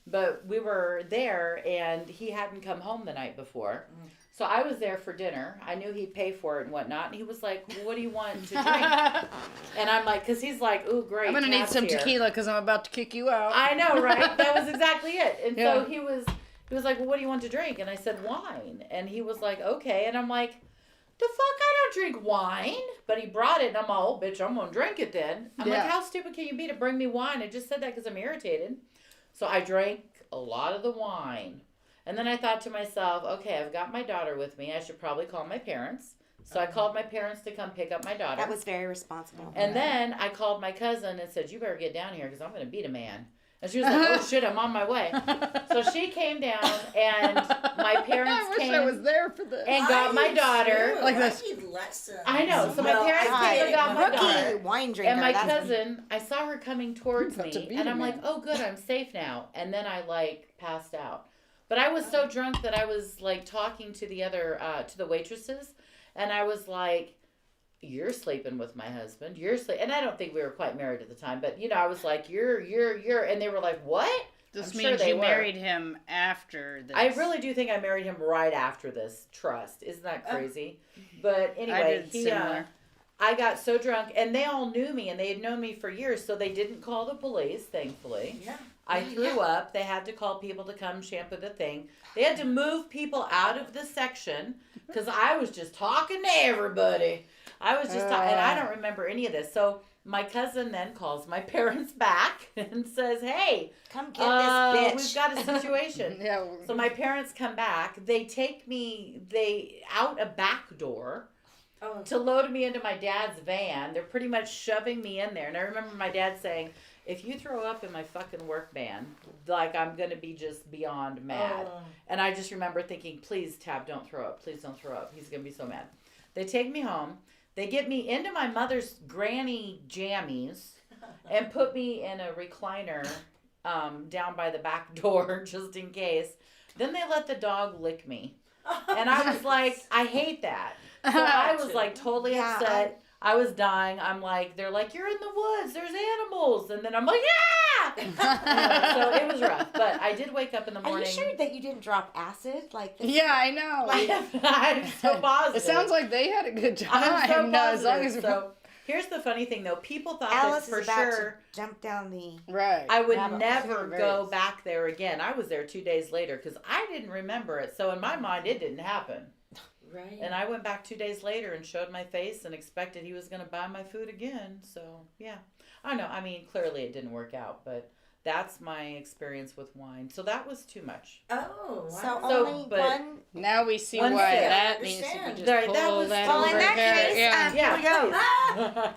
But we were there, and he hadn't come home the night before. So I was there for dinner. I knew he'd pay for it and whatnot. And he was like, well, what do you want to drink? And I'm like, because he's like, ooh, great. I'm gonna need Tab's some here. tequila because I'm about to kick you out. I know, right? That was exactly it. And Yeah. so he was like, well, what do you want to drink? And I said, wine. And he was like, okay. And I'm like, the fuck, I don't drink wine. But he brought it, and I'm all, oh, bitch, I'm going to drink it then. I'm Yeah. like, how stupid can you be to bring me wine? I just said that because I'm irritated. So I drank a lot of the wine. And then I thought to myself, okay, I've got my daughter with me. I should probably call my parents. So I called my parents to come pick up my daughter. That was very responsible. And then I called my cousin and said, you better get down here because I'm going to beat a man. And she was like, oh, shit, I'm on my way. So she came down, and my parents I wish came I was there for this. and got my daughter. Too. Like I this. need lessons. I know. So my Well, parents I came did and got it my with daughter. Rookie wine drinker. And my that's cousin, I saw her coming towards About to me, beat and a I'm like, man. oh, good, I'm safe now. And then I, like, passed out. But I was so drunk that I was, like, talking to the other, to the waitresses, and I was like, you're sleeping with my husband. And I don't think we were quite married at the time, but, you know, I was like, you're, and they were like, what? This I'm sure means they you were. married him after this. I really do think I married him right after this trust. Isn't that crazy? But I anyway, did similar. I got so drunk, and they all knew me, and they had known me for years, so they didn't call the police, thankfully. Yeah. I threw up. They had to call people to come shampoo the thing. They had to move people out of the section because I was just talking to everybody. I was just and I don't remember any of this. So my cousin then calls my parents back and says, "Hey, come get this bitch. We've got a situation." Yeah. So my parents come back. They take me out a back door to load me into my dad's van. They're pretty much shoving me in there. And I remember my dad saying, "If you throw up in my fucking work van, like I'm going to be just beyond mad." And I just remember thinking, "Please, Tab, don't throw up. Please don't throw up. He's going to be so mad." They take me home. They get me into my mother's granny jammies and put me in a recliner down by the back door just in case. Then they let the dog lick me. And I was like, I hate that. So I was like totally upset. I was dying. I'm like, they're like, "You're in the woods. There's animals." And then I'm like, "Yeah!" So it was rough. But I did wake up in the morning. Are you sure that you didn't drop acid? Like this? Yeah, I know. I'm so positive. It sounds like they had a good time. I'm so No, as long positive. as So here's the funny thing, though. People thought Alice that for is about sure to jump down the. right. I would Rabbit never hole. go back there again. I was there 2 days later because I didn't remember it. So in my mind, it didn't happen. Right. And I went back 2 days later and showed my face and expected he was going to buy my food again. So, yeah. I don't know. I mean, clearly it didn't work out, but that's my experience with wine. So that was too much. Oh, wow. So So, only but- one. Now we see One why sip. that I needs to be understand. just That pulled was- out Well, of in her that hair. case, Yeah. Yeah, here we go.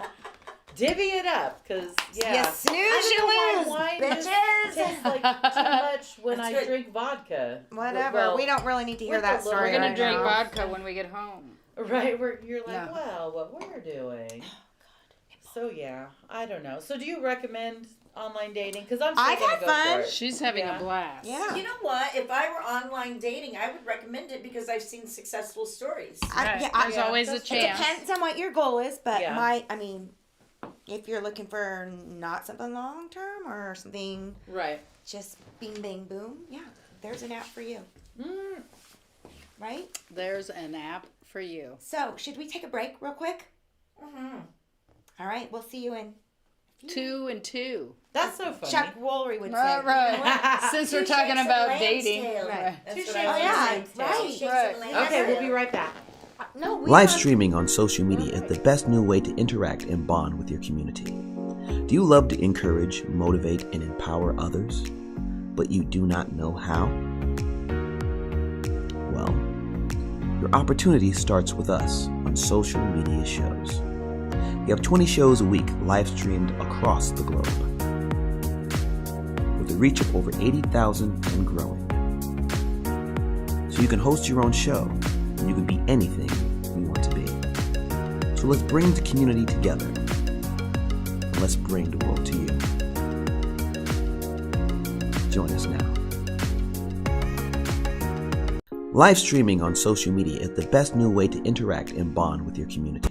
Divvy it up, because, yeah. You snooze, I you don't know lose, why wine just bitches. tastes like too much when That's I good. drink vodka. Whatever. Well, we don't really need to hear with that the little- story. We're gonna right drink now. vodka when we get home. Right, where you're like, Yeah. well, what we're doing. So, yeah, I don't know. So, do you recommend online dating? Because I'm still I've going had to go fun. for it. She's having Yeah. a blast. Yeah. You know what? If I were online dating, I would recommend it because I've seen successful stories. Right. I- There's yeah, always a that's- It chance. depends on what your goal is, but Yeah. I mean, if you're looking for not something long term or something Right. just bing bang boom, yeah, there's an app for you, Mm, right? There's an app for you. So, should we take a break real quick? Mm-hmm. All right, we'll see you in 2 and 2. that's so funny. Chuck Woolery would say. Right, right. Since we're Two talking shades of about lamb's dating. tail. Right. That's Two what shades I of was lamb's saying. tail. Two shades of Right. lamb's Okay, we'll tail. be right back. No, we Live don't- streaming on social media is the best new way to interact and bond with your community. Do you love to encourage, motivate, and empower others, but you do not know how? Well, your opportunity starts with us on social media shows. We have 20 shows a week live streamed across the globe, with a reach of over 80,000 and growing. So you can host your own show, and you can be anything you want to be. So let's bring the community together, and let's bring the world to you. Join us now. Live streaming on social media is the best new way to interact and bond with your community.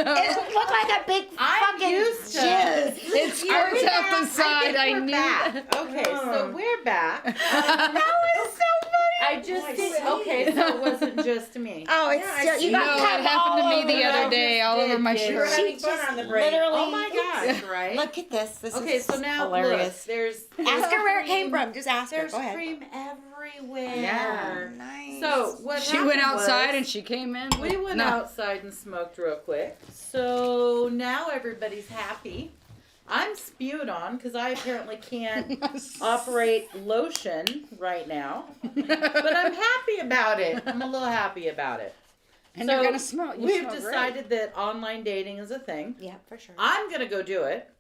It looked like a big I'm fucking used to jizz. It squirts out the side. I knew that. Okay, so we're back. That was so funny. I just did. Okay, so it wasn't just me. Oh, it's Yeah, I still, see. you No, got it cum happened to all me the over. other day, all over my We were shirt. having fun on the break. Literally. Oh my gosh, right? Look at this. This Okay, is so now hilarious. look, there's Ask her where it came from. Just ask her. There's Go ahead. cream everywhere. Yeah. Nice. So what She went happened outside was, and she came in. we went No. outside and smoked real quick. So now everybody's happy. I'm spewed on because I apparently can't operate lotion right now. But I'm happy about it. I'm a little happy about it. And So you're gonna smell. You We've smell decided that online dating is a thing. Yeah, for sure. I'm going to go do it.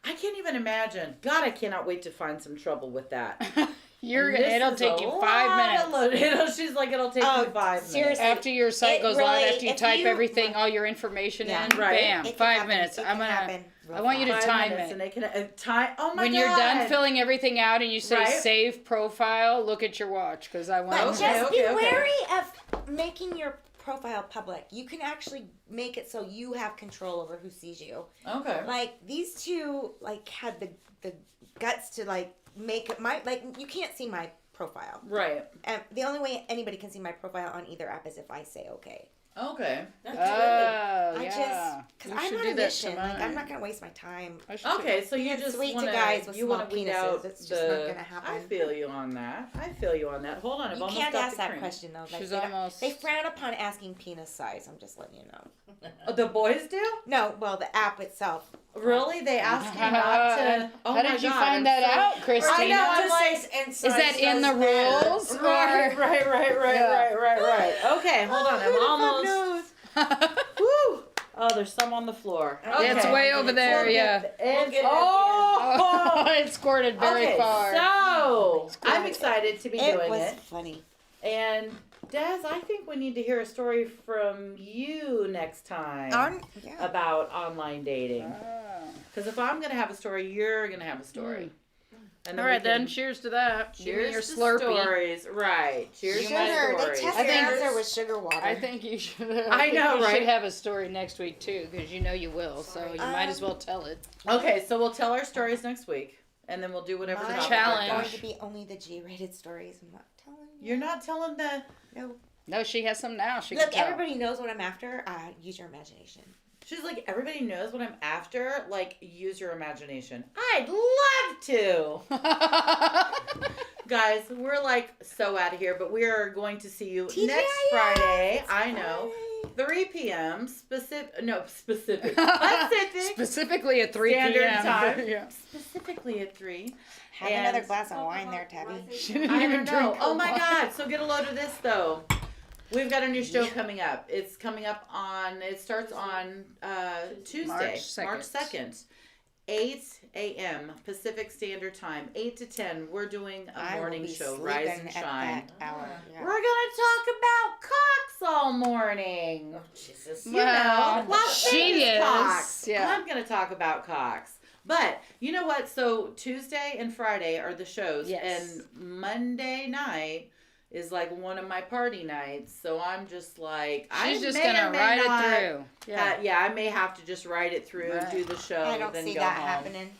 I can't even imagine. God, I cannot wait to find some trouble with that. Great. You're. And this It'll is take a you lot 5 of minutes. She's like, it'll take Oh, you 5 minutes. seriously. After your site It goes really- live, after you if type you- everything, all your information Yeah. in, Right. bam, It can 5 happen. minutes. It I'm can gonna. happen real I want you to fast. 5 time minutes it. and they can time. Oh my When God. you're done filling everything out and you say Right. save profile, look at your watch because I want But to. just be okay. wary of making your profile public. You can actually make it so you have control over who sees you. Okay. Like these two, like had the guts to like make it my like. You can't see my profile, Right. and the only way anybody can see my profile on either app is if I say okay. Okay. That's Oh, I yeah. just because You I'm should on do a that mission. Like I'm tonight. not gonna waste my time. I should Okay, so you Being just sweet to want to guys with you small want to weed penises, out it's just not gonna I happen. feel you on that. I feel you on that. Hold on, I've You almost can't got ask the that cream. question though. Like, She's they don't- almost- They frown upon asking penis size. I'm just letting you know. Oh, the boys do? No, well, the app itself. Really? They ask you not to. Oh How my did you God, find I'm that so- out, Christina? I know. I'm like, Is that in the rules? right. Yeah. Right. Okay, hold on. I'm almost. knows? Woo! Oh, there's some on the floor. Okay. It's way over there, We'll yeah. get- We'll It's, get it at the oh! It squirted very Okay, far. so I'm excited to be It doing was it. funny. And Des, I think we need to hear a story from you next time Yeah. about online dating. Ah. Because if I'm gonna have a story, you're gonna have a story. And All we right, then. can- Cheers to that. Give me Cheers your to Slurpee. stories. Right. Cheers You to might- Sugar. They stories. test I your think- answer with sugar water. I think you should. I think know, you right? should have a story next week too, because you know you will. So you might as well tell it. Okay, so we'll tell our stories next week, and then we'll do whatever the Mine topic challenge. are is. going to be only the G-rated stories. I'm not telling you. You're not telling the. No. No, she has some now. She Look, can tell. everybody knows what I'm after. Use your imagination. She's like, everybody knows what I'm after. Like, use your imagination. I'd love to. Guys, we're like so out of here, but we are going to see you next TGIF, Friday. it's I know. Friday. 3 p.m. Specific. Pacific. Specifically at 3 Standard p.m. time. Yeah. Specifically at 3. Have And- another glass of wine there, Tabby. She didn't I even don't know. drink Oh my cold God. So get a load of this though. We've got a new show coming up. It's coming up on, it starts on Tuesday, March 2nd. 8 a.m. Pacific Standard Time, 8 to 10. We're doing a morning show, Rise and Shine. Hour. We're going to talk about cocks all morning. Jesus. You Well, know, Las she Vegas is, cocks. yeah. I'm going to talk about cocks. But you know what? So Tuesday and Friday are the shows. Yes. And Monday night is like one of my party nights. So I'm just like, She's I just may gonna or may ride not it through. Yeah. I may have to just ride it through, Right. do the show, I don't then see go that home. happening.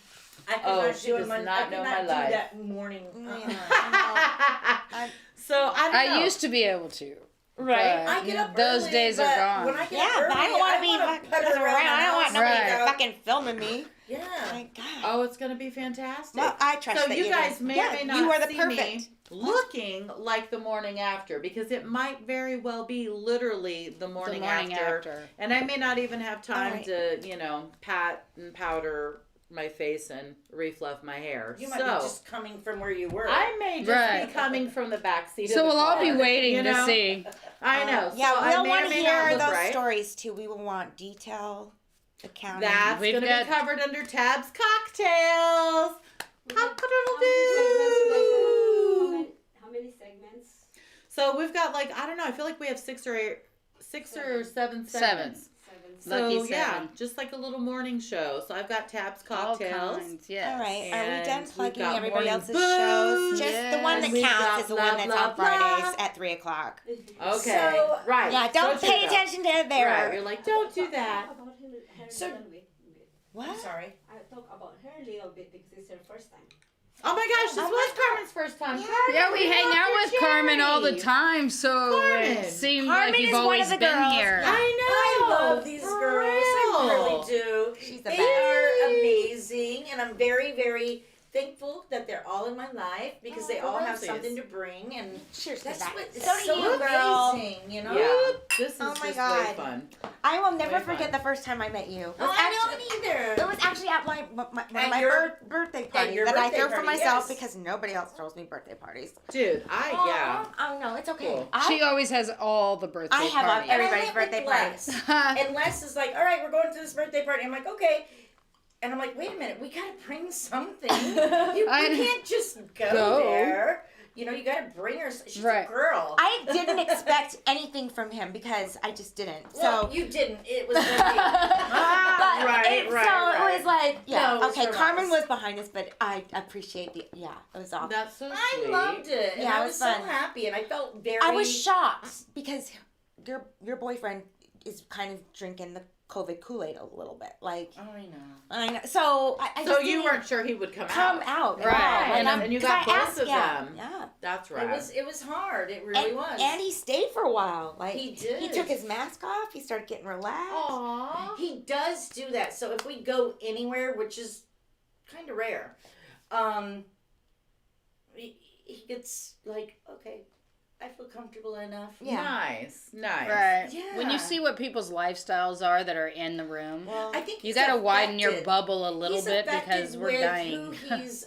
I could Oh, not she do it does Monday. not I could know not my do life. that morning. So I don't know. I used to be able to. Right. but I get up those early, days are but gone. When I get Yeah, up early, but I don't want to be wanna fucking putter around. I don't want nobody Right. fucking filming me. Yeah. My God. Oh, it's going to be fantastic. Well, I trust so that you guys know. may Yeah, or may not you are the see perfect. me looking like the morning after, because it might very well be literally the morning, after. And I may not even have time Alright. to, pat and powder my face and refluff my hair. You might so be just coming from where you were. I may just Right. be coming from the back seat So of the we'll all car, be waiting you to know? see. I know. Yeah, so I we'll may want or to may not hear look those right. stories too. We will want detail, accounting. That's We've going to got- be covered under tabs cocktails. Cock-a-doodle-doo. How many segments? So we've got I don't know, I feel like we have six or seven segments. Seven. So Lucky yeah, seven. just like a little morning show. So I've got Tab's All cocktails. kinds, yes. All right. Are we And done we've plugging got everybody morning else's booze. shows? Just the one that Yes. We've counts got is the blah, one that's blah, on Fridays blah. at 3 o'clock. Okay, So, right. Yeah, don't you pay though. attention to there. Right, you're like, don't do that. About her So- little bit. What? I'm sorry. I talk about her a little bit because it's her first time. Oh my gosh, this Oh was my Carmen's first time. Yeah, we hang out with Carmen all the time, so Carmen. it seems Carmen like is you've one of always the been girls. here. I know. I love these for girls. real. I really do. She's the They best. are amazing, and I'm very, very thankful that they're all in my life because they all have roses. something to bring, and Cheers to that's that. what is So do so you, girl. amazing, you know? Yeah, this is Oh my just God. way fun. I will never Way fun. forget the first time I met you. It Oh, was I actually- don't either. It was actually at one of At my your- birthday parties your that I birthday threw for party, myself yes. because nobody else throws me birthday parties. Dude, yeah. Oh no, it's okay. Cool. She always has all the birthday I have parties. everybody's And I went birthday with parties. Les. And Les is like, all right, we're going to this birthday party. I'm like, okay. And I'm like, wait a minute, we gotta bring something. We can't just go there. You know, you gotta bring her. She's Right. a girl. I didn't expect anything from him because I just didn't. Well, So. you didn't. It was gonna be. But right, it, right, so right. it was like, yeah, No, it was okay, for Carmen us. was behind us, but I appreciate it was awesome. That's so I sweet. loved it. And Yeah, I it was was so fun. happy, and I felt very. I was shocked because your boyfriend is kind of drinking the COVID Kool-Aid a little bit. Like, Oh, I know. I know. So I So just you didn't weren't sure he would come out. Right. Like, And you 'cause got I both asked, of yeah, them. Yeah. That's right. It was hard. It really was. And he stayed for a while. Like He did. He took his mask off. He started getting relaxed. Aww. He does do that. So if we go anywhere, which is kind of rare, he gets like, okay, I feel comfortable enough. Yeah. Nice. Right. Yeah. When you see what people's lifestyles are that are in the room, Well, I think you he's got to widen your affected. bubble a little He's bit affected because we're with dying. Who he's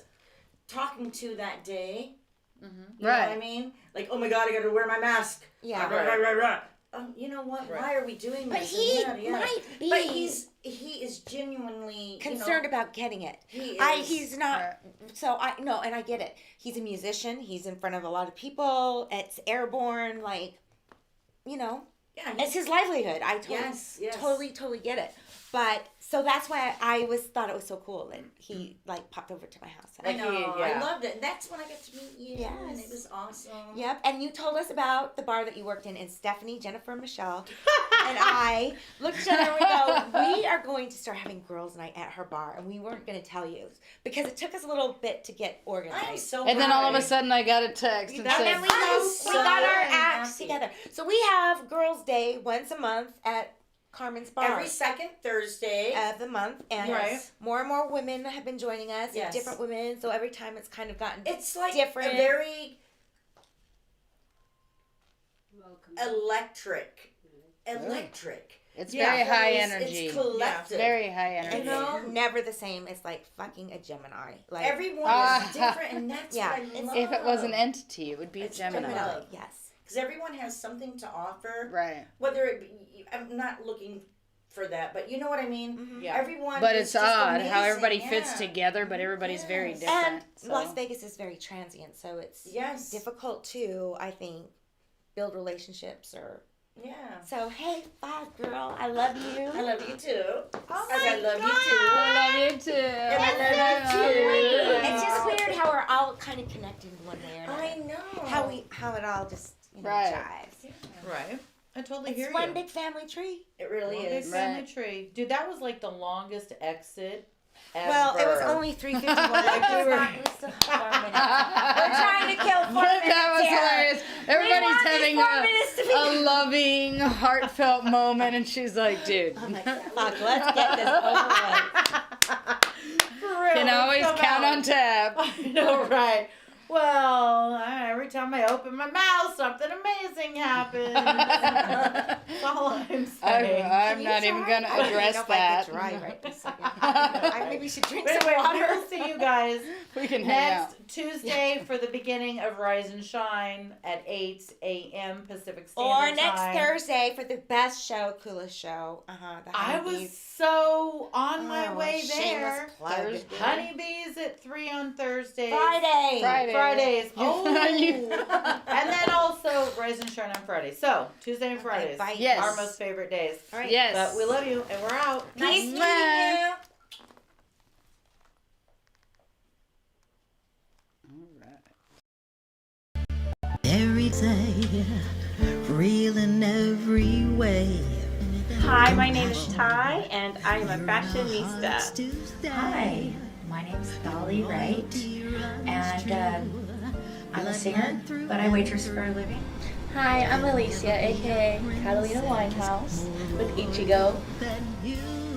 talking to that day. Mm-hmm. You know what I Right. mean? Like, oh my God, I got to wear my mask. yeah. Right. You know what? Right. Why are we doing But this? he And yada, yada. might be But he is genuinely concerned about getting it. He is. He's not. So I no, and I get it. He's a musician. He's in front of a lot of people. It's airborne. Like, you know, Yeah. it's his livelihood. I Yes. totally get it. But so that's why I thought it was so cool that he like popped over to my house. I know. Yeah. I loved it. And that's when I got to meet you. And Yes. it was awesome. Yep, and you told us about the bar that you worked in, and Stephanie, Jennifer, Michelle, and I looked at each other and we go, we are going to start having girls' night at her bar, and we weren't going to tell you because it took us a little bit to get I am organized. so And then all of a happy. sudden I got a text and And said, then we so got our happy. acts together. So we have Girls' Day once a month at Carmen's bar. Every second Thursday. Of the month, and Yes. more and more women have been joining us, and Yes. different women. So every time it's kind of gotten It's like different. a very Welcome. electric. Electric. it's Yeah. very high It's- energy. It's collective. Very high energy. You know? never the same. It's like fucking a Gemini. Like Everyone is different, and that's Yeah, what I it's- love. If it was an entity, it would be a It's Gemini. Gemini. Yes. Because everyone has something to offer. Right. Whether it be, I'm not looking for that, but you know what I mean? Mhm. Yeah. Everyone But is it's just odd amazing. how everybody fits Yeah. together, but everybody's very Yes. different. And so. Las Vegas is very transient, so it's Yes. difficult to, I think, build relationships or. Yeah. So hey, bye, girl. I love you. I love you too. Oh I love you too. I love you too. And I love you too. It's just weird how we're all kind of connected in one way or another. I know. How it all just Right. jives. Right. I totally It's hear one you. big family tree. It really One big is. family tree. Dude, that was like the longest exit ever. Well, it was only 3:51. We were- It was still 4 minutes. We're trying to kill 4 minutes That was here. hilarious. We Everybody's want these having 4 minutes to be a loving, heartfelt moment, and she's like, dude, I'm like, fuck, let's get this over with. For real. can always somehow. count on tap. I know, right? Well, every time I open my mouth, something amazing happens. That's all I'm saying. I'm not even going to address I that. don't know if I could dry right this second. I maybe should drink some Anyway, water. we'll see you guys We can hang out. next Tuesday for the beginning of Rise and Shine at 8 a.m. Pacific Standard Or next Time. Thursday for the best show, coolest show. The I was Honeybees. so on my Oh, way shameless there. plug. Thursday. Honeybees at 3 on Thursdays. Fridays. Fridays. Oh. You- And then also Rise and Shine on Fridays. So, Tuesday and Fridays. bye. Yes. Our most favorite days. All right. Yes. But we love you, and we're out. Nice meeting Bye. you. Every day, real in every way. Hi, my name is Ty, and I am a fashionista. Hi, my name's Dolly Wright, and I'm a singer, but I waitress for a living. Hi, I'm Alicia, aka Catalina Winehouse with Ichigo.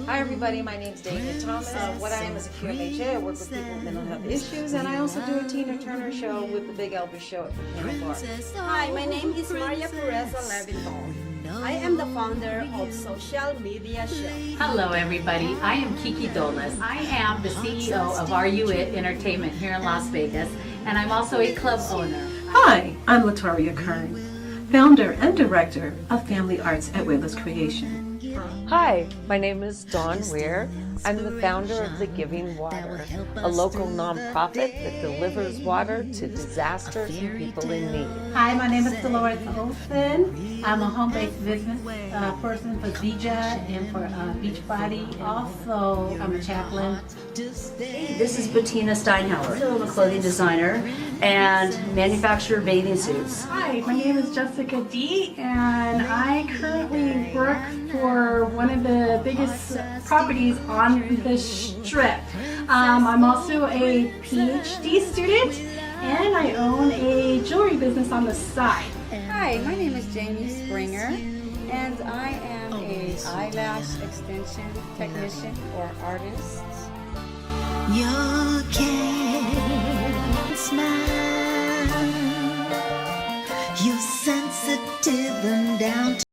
Hi everybody, my name's David Thomas. What I am is a QMHA. I work with people with mental health issues, and I also do a Tina Turner show with the Big Elvis show at the Piano Bar. Hi, my name is Maria Pureza Levinthal. I am the founder of Social Media Show. Hello everybody, I am Kiki Dolas. I am the CEO of Are You It Entertainment here in Las Vegas, and I'm also a club owner. Hi, I'm Latoria Kern, founder and director of Family Arts at Wayla's Creation. Hi, my name is Dawn Weir. I'm the founder of The Giving Water, a local nonprofit that delivers water to disasters and people in need. Hi, my name is Dolores Olsen. I'm a home-based business person for Bija and for Beachbody. Also, I'm a chaplain. Hey, this is Bettina Steinhauer. I'm a clothing designer and manufacturer bathing suits. Hi, my name is Jessica D, and I currently work for one of the biggest properties on the Strip. I'm also a PhD student, and I own a jewelry business on the side. Hi, my name is Jamie Springer, and I am a eyelash extension technician or artist. Your can smile, you're sensitive and down to